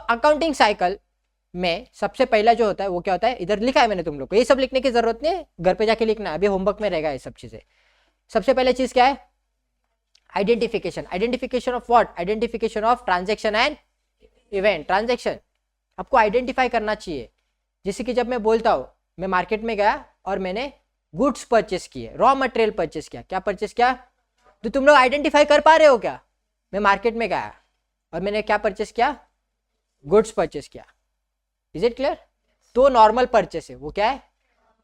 Accounting cycle में सबसे पहला जो होता है वो क्या होता है, इधर लिखा है मैंने तुम लोग को, ये सब लिखने की जरूरत नहीं है, घर पे जाके लिखना है, अभी होमवर्क में रहेगा ये सब चीजें। सबसे पहले चीज क्या है, identification. Identification of what, identification of transaction and event. Transaction आपको आइडेंटिफाई करना चाहिए। जैसे कि जब मैं बोलता हूँ मैं मार्केट में गया और मैंने गुड्स परचेस किए, रॉ मटेरियल परचेस किया, क्या परचेस किया, तो तुम लोग आइडेंटिफाई कर पा रहे हो क्या, मैं मार्केट में गया और मैंने क्या परचेस किया, गुड्स परचेस किया। Is it clear? तो नॉर्मल परचेस है, वो क्या है,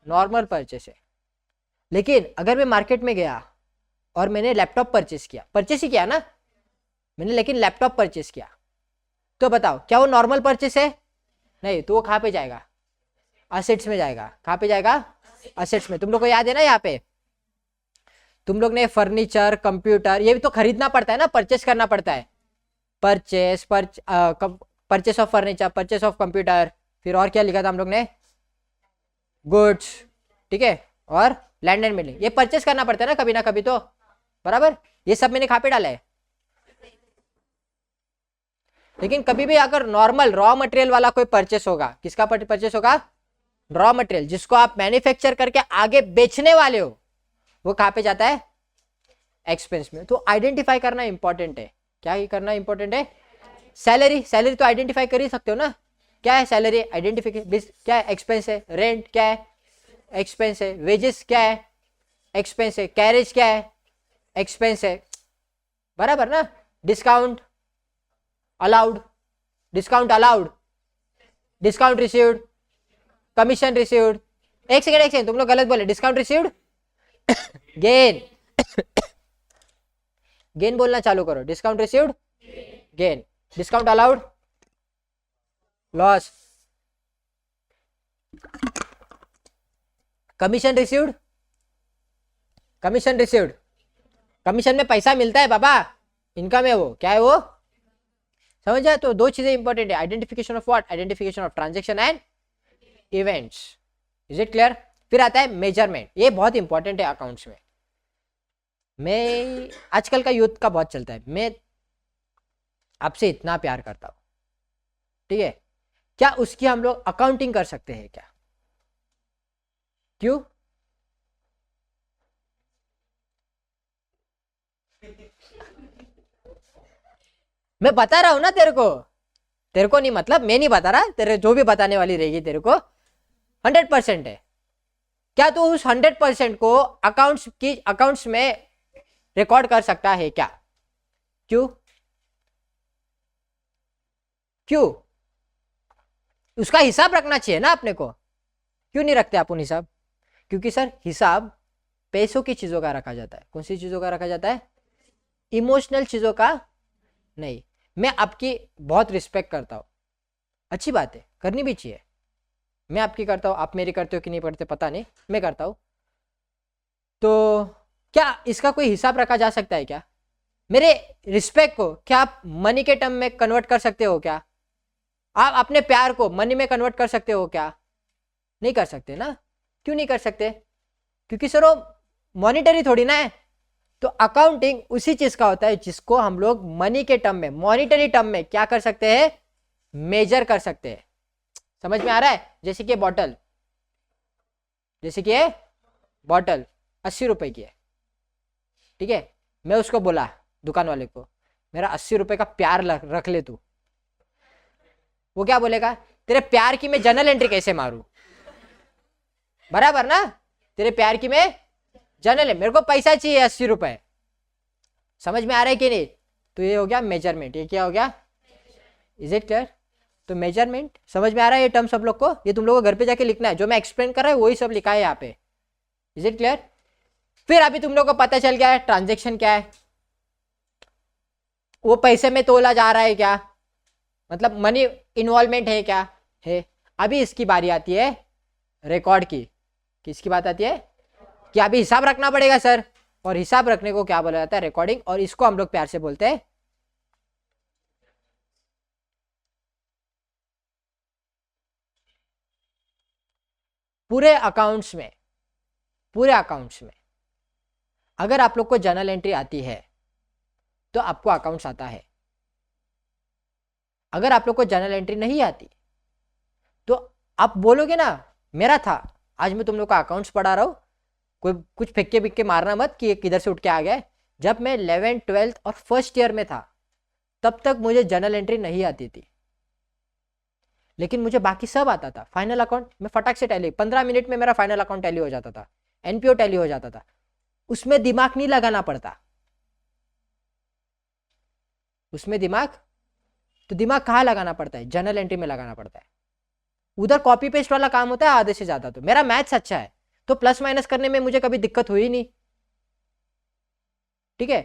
नॉर्मल परचेस है। लेकिन अगर मैं मार्केट में गया और मैंने लैपटॉप परचेस किया, परचेस ही किया ना मैंने, लेकिन लैपटॉप परचेस किया, तो बताओ क्या वो नॉर्मल परचेस है? नहीं, तो वो कहाँ पे जाएगा, असेट्स में जाएगा। कहाँ पे जाएगा, असेट्स में। तुम लोग को याद है ना, यहाँ पे तुम लोग ने फर्नीचर, कंप्यूटर, ये भी तो खरीदना पड़ता है ना, परचेस करना पड़ता है। Purchase of furniture, purchase of computer, फिर और क्या लिखा था हम लोग ने, गुड्स, ठीक है, और लैंड एंड बिल्डिंग, ये परचेस करना पड़ता है ना कभी ना कभी तो, बराबर। ये सब मैंने कहाँ पे डाला है। लेकिन कभी भी अगर नॉर्मल रॉ मटेरियल वाला कोई परचेस होगा, किसका परचेस होगा, रॉ मटेरियल, जिसको आप मैन्युफैक्चर करके आगे बेचने वाले हो, वो कहाँ पे जाता है, एक्सपेंस में। तो आइडेंटिफाई करना इंपॉर्टेंट है। क्या ही करना इंपॉर्टेंट है, सैलरी। सैलरी तो आइडेंटिफाई कर ही सकते हो ना, क्या है सैलरी, आइडेंटिफिकेशन। क्या है, एक्सपेंस है। रेंट क्या है, एक्सपेंस है। वेजेस क्या है, एक्सपेंस है। कैरेज क्या है, एक्सपेंस है, बराबर ना। Discount allowed, discount allowed, discount received, commission received. एक सेकेंड तुम लोग गलत बोले, डिस्काउंट रिसीव्ड गेन गेन बोलना चालू करो, discount received gain, discount allowed loss, commission received, commission received, commission में पैसा मिलता है बाबा, इनकम है वो, क्या है वो, समझ जाए। तो दो चीजें इंपॉर्टेंट है, identification of what, identification of transaction and events. Is it clear? फिर आता है मेजरमेंट, ये बहुत इंपॉर्टेंट है अकाउंट्स में। मैं आजकल का यूथ का बहुत चलता है, मैं आपसे इतना प्यार करता हूं, ठीक है, क्या उसकी हम लोग अकाउंटिंग कर सकते हैं क्या? क्यों? मैं बता रहा हूं ना तेरे को नहीं, मतलब मैं नहीं बता रहा, तेरे जो भी बताने वाली रहेगी तेरे को 100% है। क्या तू उस 100% को अकाउंट्स में रिकॉर्ड कर सकता है क्या? क्यों? क्यों? उसका हिसाब रखना चाहिए ना अपने को, क्यों नहीं रखते अपन हिसाब? क्योंकि सर हिसाब पैसों की चीजों का रखा जाता है। कौन सी चीजों का रखा जाता है? इमोशनल चीजों का नहीं। मैं आपकी बहुत रिस्पेक्ट करता हूं, अच्छी बात है, करनी भी चाहिए। मैं आपकी करता हूं, आप मेरी करते हो कि नहीं करते पता नहीं, मैं करता हूं। तो क्या इसका कोई हिसाब रखा जा सकता है क्या? मेरे रिस्पेक्ट को क्या आप मनी के टर्म में कन्वर्ट कर सकते हो क्या? आप अपने प्यार को मनी में कन्वर्ट कर सकते हो क्या? नहीं कर सकते ना। क्यों नहीं कर सकते? क्योंकि सर वो मॉनिटरी थोड़ी ना है। तो अकाउंटिंग उसी चीज का होता है जिसको हम लोग मनी के टर्म में, मॉनिटरी टर्म में क्या कर सकते हैं, मेजर कर सकते हैं। समझ में आ रहा है? जैसे कि बॉटल, जैसे कि बॉटल 80 रुपए की है, ठीक है, मैं उसको बोला दुकान वाले को मेरा 80 रुपए का प्यार रख ले तू, वो क्या बोलेगा, तेरे प्यार की मैं जर्नल एंट्री कैसे मारूं, बराबर ना। तेरे प्यार की मैं जर्नल है, मेरे को पैसा चाहिए 80 रुपए। समझ में आ रहा है कि नहीं? तो ये हो गया मेजरमेंट। ये क्या हो गया? Is it clear? तो मेजरमेंट समझ में आ रहा है ये टर्म सब लोग को? ये तुम लोग को घर पे जाके लिखना है, जो मैं एक्सप्लेन कर रहा हूँ वही सब लिखा है यहाँ पे। Is it clear? फिर अभी तुम लोग को पता चल गया है ट्रांजेक्शन क्या है, वो पैसे में तोला जा रहा है क्या, मतलब मनी इन्वॉल्वमेंट है क्या है। अभी इसकी बारी आती है रिकॉर्ड की। किसकी बात आती है? कि अभी हिसाब रखना पड़ेगा सर, और हिसाब रखने को क्या बोला जाता है? रिकॉर्डिंग। और इसको हम लोग प्यार से बोलते हैं पूरे अकाउंट्स में, पूरे अकाउंट्स में अगर आप लोग को जर्नल एंट्री आती है तो आपको अकाउंट्स आता है। अगर आप लोग को जर्नल एंट्री नहीं आती तो आप बोलोगे ना मेरा था, आज मैं तुम लोग का अकाउंट्स पढ़ा रहा हूँ, कोई कुछ फेंके बिक्के मारना मत कि ये किधर से उठ के आ गया है। जब मैं 11th 12th और फर्स्ट ईयर में था तब तक मुझे जर्नल एंट्री नहीं आती थी, लेकिन मुझे बाकी सब आता था। फाइनल अकाउंट मैं फटाक से टैली, 15 मिनट में मेरा फाइनल अकाउंट टैली हो जाता था, एनपीओ टैली हो जाता था, उसमें दिमाग नहीं लगाना पड़ता। उसमें दिमाग कहाँ लगाना पड़ता है? जर्नल एंट्री में लगाना पड़ता है। उधर कॉपी पेस्ट वाला काम होता है आधे से ज्यादा। तो मेरा मैथ्स अच्छा है तो प्लस माइनस करने में मुझे कभी दिक्कत हुई नहीं, ठीक है।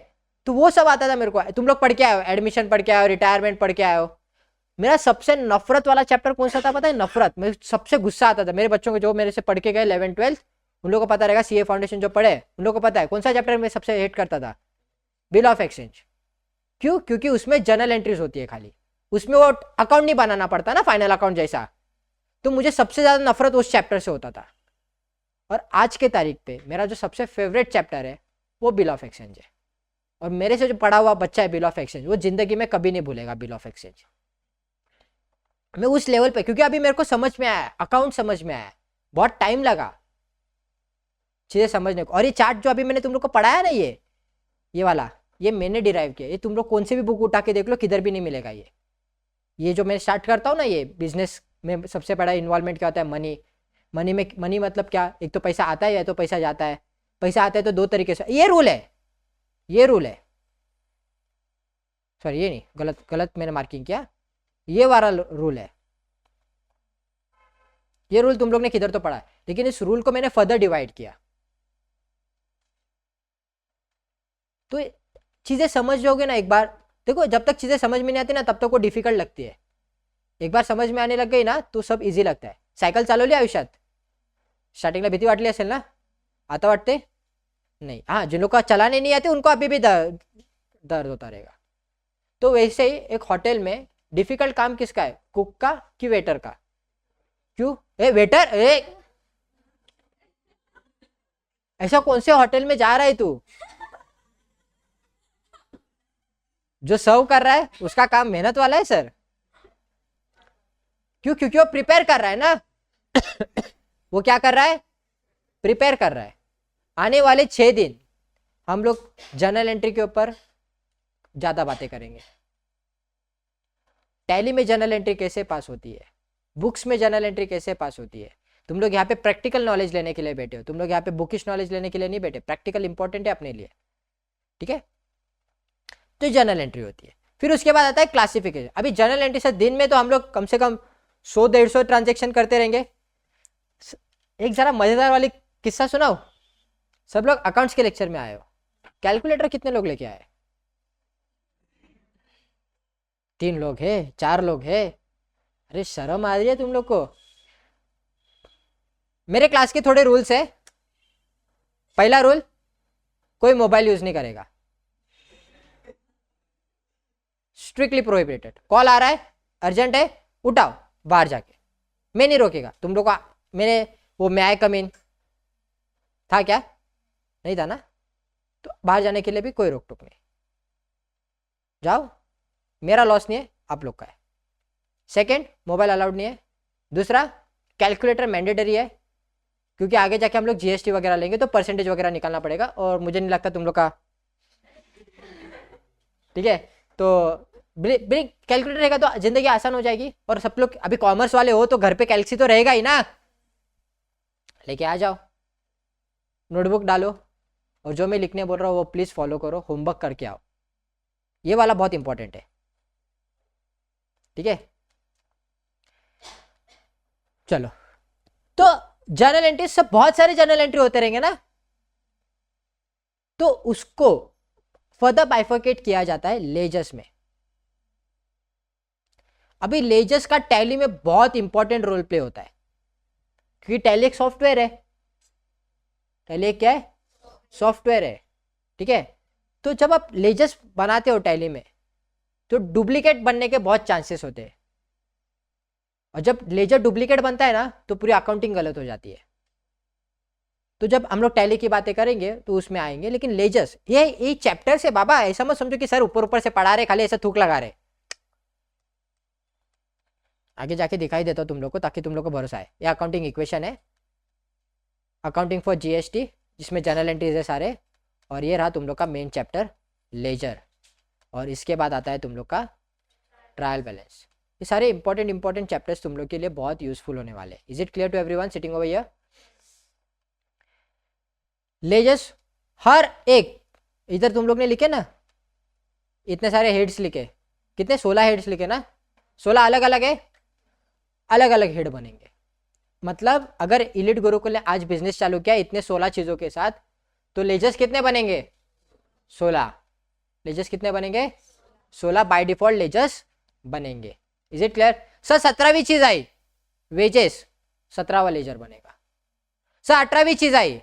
तो वो सब आता था मेरे को। तुम लोग पढ़ के आए हो, एडमिशन पढ़ के आए हो, रिटायरमेंट पढ़ के आए हो। मेरा सबसे नफरत वाला चैप्टर कौन सा था पता है? नफरत। मेरे सबसे गुस्सा आता था मेरे बच्चों को जो मेरे से पढ़ के गए 11th 12th, उन लोगों को पता रहेगा, सीए फाउंडेशन जो पढ़े उन लोगों को पता है कौन सा चैप्टर मैं सबसे हेट करता था। Bill of exchange. क्यों? क्योंकि उसमें जर्नल एंट्रीज होती है खाली, उसमें वो अकाउंट नहीं बनाना पड़ता ना फाइनल अकाउंट जैसा। तो मुझे सबसे ज्यादा नफरत उस चैप्टर से होता था। और आज के तारीख पे मेरा जो सबसे फेवरेट चैप्टर है वो बिल ऑफ एक्सचेंज है। और मेरे से जो पढ़ा हुआ बच्चा है बिल ऑफ एक्सचेंज, वो जिंदगी में कभी नहीं भूलेगा बिल ऑफ एक्सचेंज। मैं उस लेवल पे, क्योंकि अभी मेरे को समझ में आया, अकाउंट समझ में आया, बहुत टाइम लगा चीजें समझने को। और ये चार्ट जो अभी मैंने तुम लोग को पढ़ाया ना, ये वाला, ये मैंने डिराइव किया। ये तुम लोग कौन से भी बुक उठा के देख लो, किधर भी नहीं मिलेगा। ये जो मैं स्टार्ट करता हूँ ना, ये बिजनेस में सबसे बड़ा इन्वॉल्वमेंट क्या होता है? मनी मतलब क्या? एक तो पैसा आता है या तो पैसा जाता है। पैसा आता है तो दो तरीके से, ये रूल है, सॉरी ये नहीं, गलत मैंने मार्किंग किया, ये वाला रूल है। ये रूल तुम लोग ने किधर तो पढ़ा है, लेकिन इस रूल को मैंने फर्दर डिवाइड किया। तो चीजें समझ जाओगे ना एक बार। देखो जब तक चीजें समझ में नहीं आती ना तब तक वो डिफिकल्ट लगती है। एक बार समझ में आने लग गई ना तो सब इजी लगता है। सायकल चालवली आयुष्यात? स्टार्टिंगला भीती वाटली असेल ना? आता वाटते नहीं? हाँ, जिन लोग का चलाने नहीं आते उनको अभी भी दर्द होता रहेगा। तो वैसे ही एक होटल में डिफिकल्ट काम किसका है? कुक का कि वेटर का? क्यों? वेटर, ऐसा कौन से होटल में जा रहा है तू? जो सर्व कर रहा है उसका काम मेहनत वाला है सर। क्यों? क्योंकि वो प्रिपेयर कर रहा है ना। वो क्या कर रहा है? प्रिपेयर कर रहा है। आने वाले 6 दिन हम लोग जर्नल एंट्री के ऊपर ज्यादा बातें करेंगे। टैली में जर्नल एंट्री कैसे पास होती है, बुक्स में जर्नल एंट्री कैसे पास होती है। तुम लोग यहाँ पे प्रैक्टिकल नॉलेज लेने के लिए बैठे हो, तुम लोग यहाँ पे बुकिश नॉलेज लेने के लिए नहीं बैठे। प्रैक्टिकल इंपॉर्टेंट है अपने लिए, ठीक है। तो जर्नल एंट्री होती है। फिर उसके बाद आता है क्लासिफिकेशन। अभी जर्नल एंट्री से दिन में तो हम लोग कम से कम 100-150 ट्रांजेक्शन करते रहेंगे। एक जरा मजेदार वाली किस्सा सुनाओ। सब लोग अकाउंट्स के लेक्चर में आए हो, कैलकुलेटर कितने लोग लेके आए? 3 लोग है, 4 लोग है? अरे शर्म आ रही है तुम लोग को। मेरे क्लास के थोड़े रूल्स है। पहला रूल, कोई मोबाइल यूज नहीं करेगा, स्ट्रिक्टली प्रोहिबिटेड। कॉल आ रहा है, अर्जेंट है, उठाओ बाहर जाके, मैं नहीं रोकेगा तुम लोग को। मैंने वो मैं आए कम इन था क्या? नहीं था ना? तो बाहर जाने के लिए भी कोई रोक टोक नहीं, जाओ, मेरा लॉस नहीं है, आप लोग का है। सेकंड, मोबाइल अलाउड नहीं है। दूसरा, कैलकुलेटर मैंडेटरी है, क्योंकि आगे जाके हम लोग जीएसटी वगैरह लेंगे तो परसेंटेज वगैरह निकालना पड़ेगा, और मुझे नहीं लगता तुम लोग का, ठीक है। तो कैलकुलेटर रहेगा तो जिंदगी आसान हो जाएगी। और सब लोग अभी कॉमर्स वाले हो तो घर पे कैलसी तो रहेगा ही ना, लेके आ जाओ, नोटबुक डालो, और जो मैं लिखने बोल रहा हूँ वो प्लीज फॉलो करो, होमवर्क करके आओ। ये वाला बहुत इंपॉर्टेंट है, ठीक है। चलो, तो जर्नल एंट्री सब बहुत सारे जर्नल एंट्री होते रहेंगे ना, तो उसको फर्दर बाइफरकेट किया जाता है लेजर्स में। अभी लेजर्स का टैली में बहुत इंपॉर्टेंट रोल प्ले होता है, क्योंकि टैली एक सॉफ्टवेयर है। टैली क्या है? सॉफ्टवेयर है, ठीक है। तो जब आप लेजर्स बनाते हो टैली में तो डुप्लीकेट बनने के बहुत चांसेस होते हैं, और जब लेजर डुप्लीकेट बनता है ना तो पूरी अकाउंटिंग गलत हो जाती है। तो जब हम लोग टैली की बातें करेंगे तो उसमें आएंगे, लेकिन लेजर्स ये चैप्टर से बाबा ऐसा मत समझो कि सर ऊपर ऊपर से पढ़ा रहे, खाली ऐसा थूक लगा रहे। आगे जाके दिखाई देता हूँ तुम लोग को, ताकि तुम लोग को भरोसा है। ये अकाउंटिंग इक्वेशन है, अकाउंटिंग फॉर जीएसटी, जिसमें जनरल एंट्रीज है सारे। और ये रहा तुम लोग का मेन चैप्टर लेजर, और इसके बाद आता है तुम लोग का ट्रायल बैलेंस। ये सारे इंपॉर्टेंट चैप्टर्स तुम लोग के लिए बहुत यूजफुल होने वाले। Is it clear to everyone sitting over here? लेजर्स हर एक, इधर तुम लोग ने लिखे ना इतने सारे हेड्स लिखे, कितने 16 हेड्स लिखे ना, 16 अलग अलग है, अलग अलग हेड बनेंगे। मतलब अगर इलिट गुरुकुल ने आज बिजनेस चालू किया इतने 16 चीजों के साथ, तो लेजर्स कितने बनेंगे? 16। लेजर्स कितने बनेंगे? 16 बाय डिफॉल्ट लेजर्स बनेंगे। Is it clear? सर 17वीं चीज आई वेजेस, 17वां लेजर बनेगा। सर 18वीं चीज आई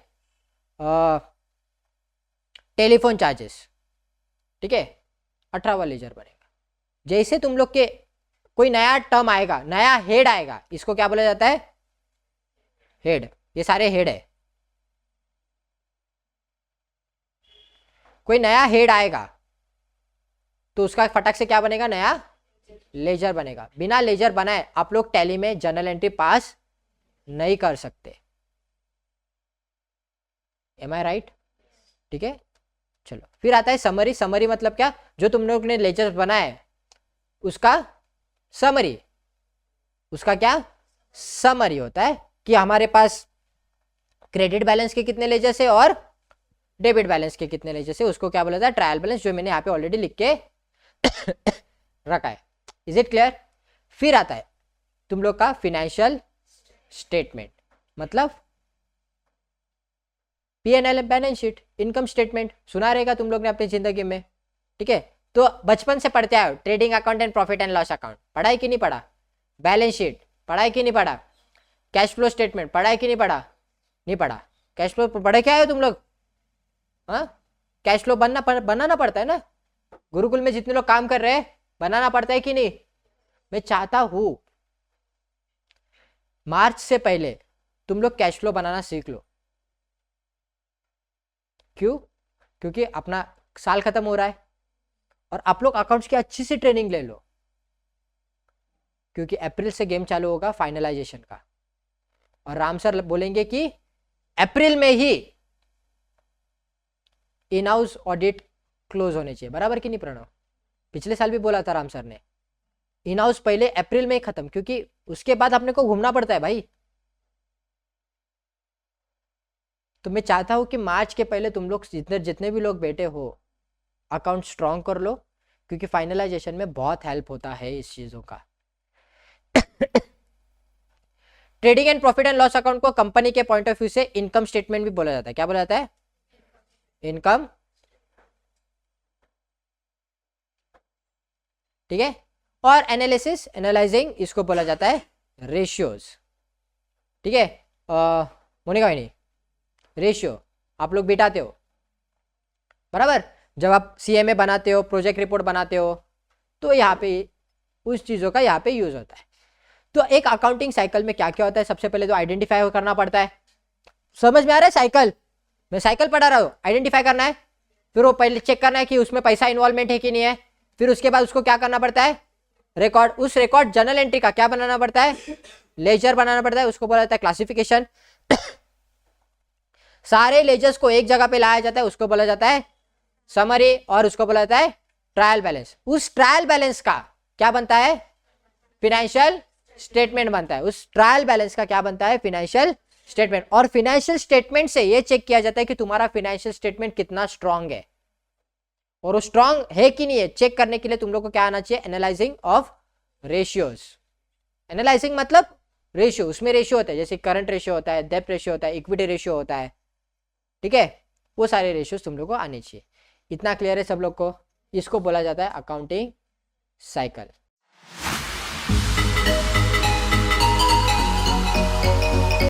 टेलीफोन चार्जेस, ठीक है, 18वां लेजर बनेगा। जैसे तुम लोग के कोई नया टर्म आएगा, नया हेड आएगा, इसको क्या बोला जाता है? हेड। ये सारे हेड है। कोई नया हेड आएगा तो उसका फटक से क्या बनेगा? नया लेजर बनेगा। बिना लेजर बनाए आप लोग टैली में जर्नल एंट्री पास नहीं कर सकते। एम आई राइट? ठीक है, चलो फिर आता है समरी। समरी मतलब क्या? जो तुम लोग ने लेजर बनाए उसका समरी, उसका क्या समरी होता है कि हमारे पास क्रेडिट बैलेंस के कितने लेजर्स है और डेबिट बैलेंस के कितने लेजर्स है, उसको क्या बोला जाता है? ट्रायल बैलेंस, जो मैंने यहाँ पे ऑलरेडी लिख के रखा है। Is it clear? फिर आता है तुम लोग का फिनेंशियल स्टेटमेंट, मतलब P&L balance sheet, income statement सुना रहेगा तुम लोग ने अपनी जिंदगी में, ठीक है। तो बचपन से पढ़ते आए, trading account and profit and loss account पढ़ा कि नहीं पढ़ा? बैलेंस शीट पढ़ा कि नहीं पढ़ा? कैश फ्लो स्टेटमेंट पढ़ा कि नहीं पढ़ा? नहीं पढ़ा। कैश फ्लो पढ़े क्या है तुम लोग? हाँ, कैश फ्लो बनाना पड़ता है ना, गुरुकुल में जितने लोग काम कर रहे हैं बनाना पड़ता है कि नहीं? मैं चाहता हूं मार्च से पहले तुम लोग कैश फ्लो बनाना सीख लो। क्यों? क्योंकि अपना साल खत्म हो रहा है और आप लोग अकाउंट्स की अच्छी सी ट्रेनिंग ले लो, क्योंकि अप्रैल से गेम चालू होगा फाइनलाइजेशन का, और राम सर बोलेंगे कि अप्रैल में ही इन हाउस ऑडिट क्लोज होने चाहिए। बराबर कि नहीं प्रणव? पिछले साल भी बोला था राम सर ने, इन हाउस पहले अप्रैल में ही खत्म, क्योंकि उसके बाद अपने को घूमना पड़ता है भाई। तो मैं चाहता हूं कि मार्च के पहले तुम लोग जितने भी लोग बैठे हो अकाउंट स्ट्रॉन्ग कर लो, क्योंकि फाइनलाइजेशन में बहुत हेल्प होता है इस चीजों का। Trading and profit and loss account को कंपनी के पॉइंट ऑफ व्यू से इनकम स्टेटमेंट भी बोला जाता है। क्या बोला जाता है? इनकम, ठीक है। और एनालिसिस, एनालाइजिंग, इसको बोला जाता है रेशियोज, ठीक है। मोनिका भाई, रेशियो आप लोग बिठाते हो बराबर, जब आप सीएमए बनाते हो, प्रोजेक्ट रिपोर्ट बनाते हो, तो यहाँ पे उस चीज़ों का यहाँ पे यूज होता है। तो एक अकाउंटिंग साइकिल में क्या क्या होता है? सबसे पहले तो आइडेंटिफाई करना पड़ता है। समझ में आ रहा है? साइकिल, मैं साइकिल पढ़ा रहा हूँ, आइडेंटिफाई करना है, फिर वो पहले चेक करना है कि उसमें पैसा इन्वॉल्वमेंट है कि नहीं है, फिर उसके बाद उसको क्या करना पड़ता है? रिकॉर्ड। उस रिकॉर्ड जर्नल एंट्री का क्या बनाना पड़ता है? लेजर बनाना पड़ता है, उसको बोला जाता है क्लासिफिकेशन। सारे लेजर्स को एक जगह पे लाया जाता है, उसको बोला जाता है समरी, और उसको बोला जाता है ट्रायल बैलेंस। उस ट्रायल बैलेंस का क्या बनता है? फिनेंशियल स्टेटमेंट बनता है। उस ट्रायल बैलेंस का क्या बनता है? Financial statement. और फिनेंशियल स्टेटमेंट से ये चेक किया जाता है कि तुम्हारा फिनेंशियल स्टेटमेंट कितना स्ट्रांग है, और वो स्ट्रांग है कि नहीं है चेक करने के लिए तुम लोग को क्या आना चाहिए? Analysing of ratios. एनालाइजिंग मतलब रेशियो, उसमें रेशियो होता है, जैसे करंट रेशियो होता है, डेब्ट रेशियो होता है, इक्विटी रेशियो होता है, ठीक है। वो सारे रेशियोज तुम लोग को आने चाहिए। इतना क्लियर है सब लोग को? इसको बोला जाता है अकाउंटिंग साइकिल।